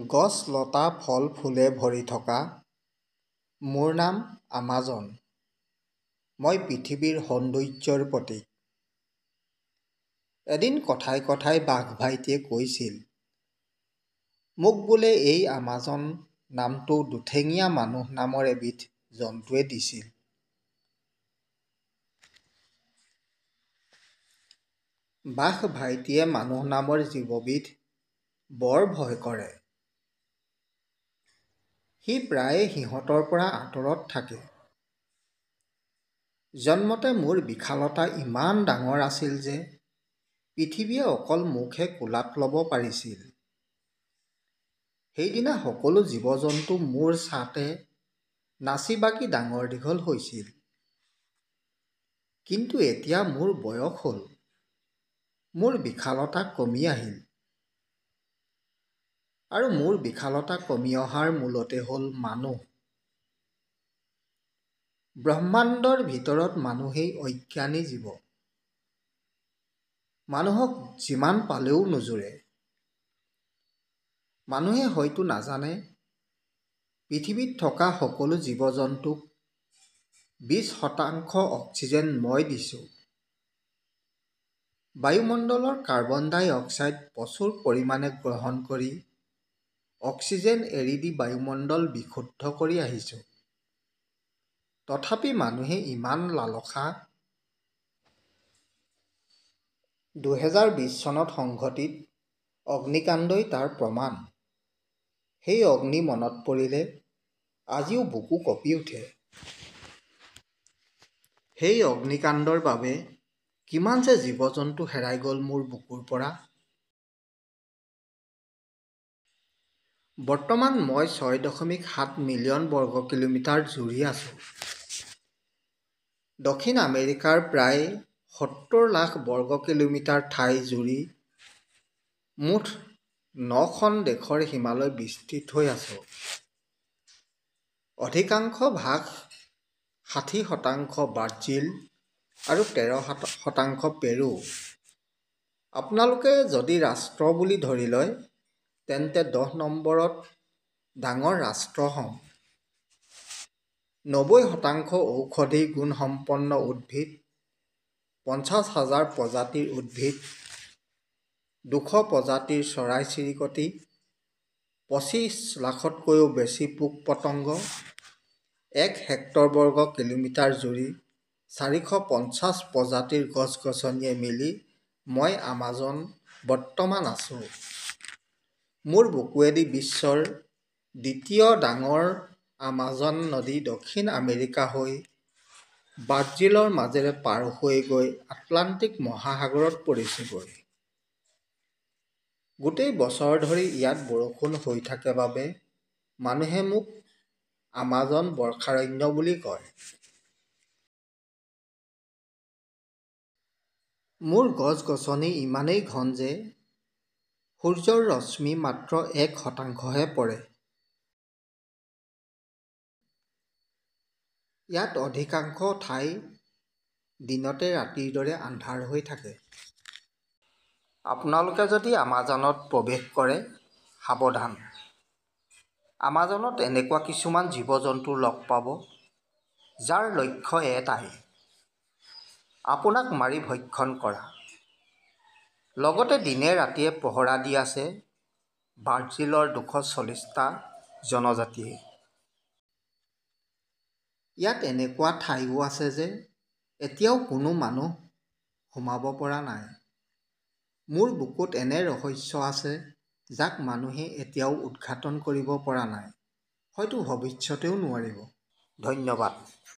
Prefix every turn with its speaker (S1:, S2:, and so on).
S1: গছ লতা ফল ফুলে ভৰি থকা মোৰ নাম আমাজন। মই পৃথিৱীৰ সৌন্দৰ্যৰ প্ৰতীক। এদিন কথাই কথাই বাঘ ভাইটিয়ে কৈছিল, মোক বোলে এই আমাজন নামটো দুঠেঙীয়া মানুহ নামৰ এবিধ জন্তুৱে দিছিল। বাঘ ভাইটিয়ে মানুহ নামৰ জীৱবিধ বৰ ভয় কৰে। সি প্ৰায়ে সিহঁতৰ পৰা আঁতৰত থাকে। জন্মতে মোৰ বিশালতা ইমান ডাঙৰ আছিল যে পৃথিৱীয়ে অকল মোকহে কোলাত ল'ব পাৰিছিল। সেইদিনা সকলো জীৱ-জন্তু মোৰ ছাঁতে নাচি বাগি ডাঙৰ দীঘল হৈছিল। কিন্তু এতিয়া মোৰ বয়স হ'ল, মোৰ বিশালতা কমি আহিল। আৰু মোৰ বিশালতা কমি অহাৰ মূলতে হ'ল মানুহ। ব্ৰহ্মাণ্ডৰ ভিতৰত মানুহেই অজ্ঞানী জীৱ। মানুহক যিমান পালেও নুজুৰে। মানুহে হয়তো নাজানে, পৃথিৱীত থকা সকলো জীৱ-জন্তুক 20% অক্সিজেন মই দিছোঁ। বায়ুমণ্ডলৰ কাৰ্বন ডাই অক্সাইড প্ৰচুৰ পৰিমাণে গ্ৰহণ কৰি অক্সিজেন এৰি দি বায়ুমণ্ডল বিশুদ্ধ কৰি আহিছোঁ। তথাপি মানুহে ইমান লালসা। 2020 চনত সংঘটিত অগ্নিকাণ্ডই তাৰ প্ৰমাণ। সেই অগ্নি মনত পৰিলে আজিও বুকু কঁপি উঠে। সেই অগ্নিকাণ্ডৰ বাবে কিমান যে জীৱ-জন্তু হেৰাই গ'ল মোৰ বুকুৰ পৰা। বৰ্তমান মই 6.7 মিলিয়ন বৰ্গ কিলোমিটাৰ জুৰি আছোঁ। দক্ষিণ আমেৰিকাৰ প্ৰায় 70 লাখ বৰ্গ কিলোমিটাৰ ঠাই জুৰি মুঠ 9খন দেশৰ সীমালৈ বিস্তৃত হৈ আছোঁ। অধিকাংশ ভাগ 60% ব্ৰাজিল আৰু 13% পেৰু। আপোনালোকে যদি ৰাষ্ট্ৰ বুলি ধৰি লয়, তেন্তে 10 নম্বৰত ডাঙৰ ৰাষ্ট্ৰ হ'ম। 90% ঔষধি গুণসম্পন্ন উদ্ভিদ, 50,000 প্ৰজাতিৰ উদ্ভিদ, 200 প্ৰজাতিৰ চৰাই-চিৰিকটি, 25 লাখতকৈও বেছি পোক-পতংগ, 1 হেক্টৰ বৰ্গ কিলোমিটাৰ জুৰি 450 প্ৰজাতিৰ গছ-গছনিয়ে মিলি মই আমাজন বৰ্তমান আছোঁ। মোৰ বুকুৱেদি বিশ্বৰ দ্বিতীয় ডাঙৰ আমাজন নদী দক্ষিণ আমেৰিকা হৈ ব্ৰাজিলৰ মাজেৰে পাৰ হৈ গৈ আটলাণ্টিক মহাসাগৰত পৰিছেগৈ। গোটেই বছৰ ধৰি ইয়াত বৰষুণ হৈ থাকে বাবে মানুহে মোক আমাজন বৰ্ষাৰণ্য বুলি কয়। মোৰ গছ-গছনি ইমানেই ঘন যে সূৰ্যৰ ৰশ্মি মাত্ৰ 1%হে পৰে। ইয়াত অধিকাংশ ঠাই দিনতে ৰাতিৰ দৰে আন্ধাৰ হৈ থাকে। আপোনালোকে যদি আমাজনত প্ৰৱেশ কৰে, সাৱধান। আমাজনত এনেকুৱা কিছুমান জীৱ-জন্তু লগ পাব, যাৰ লক্ষ্য এটাই, আপোনাক মাৰি ভক্ষণ কৰা। লগতে দিনে ৰাতিয়ে পহৰা দি আছে ব্ৰাজিলৰ 240টা জনজাতিয়ে। ইয়াত এনেকুৱা ঠাইও আছে যে এতিয়াও কোনো মানুহ সোমাব পৰা নাই। মোৰ বুকুত এনে ৰহস্য আছে যাক মানুহে এতিয়াও উদ্ঘাটন কৰিব পৰা নাই, হয়তো ভৱিষ্যতেও নোৱাৰিব। ধন্যবাদ।